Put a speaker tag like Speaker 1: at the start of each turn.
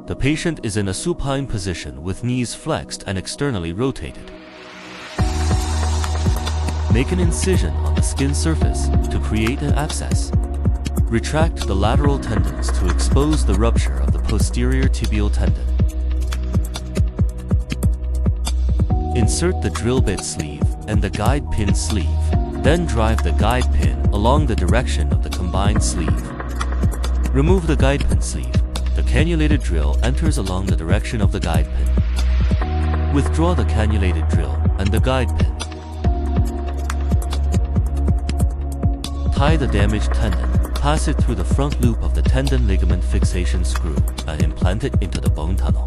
Speaker 1: The patient is in a supine position with knees flexed and externally rotated. Make an incision on the skin surface to create an abscess. Retract the lateral tendons to expose the rupture of the posterior tibial tendon. Insert the drill bit sleeve and the guide pin sleeve. Then drive the guide pin along the direction of the combined sleeve. Remove the guide pin sleeve. The cannulated drill enters along the direction of the guide pin. Withdraw the cannulated drill and the guide pin. Tie the damaged tendon, pass it through the front loop of the tendon ligament fixation screw, and implant it into the bone tunnel.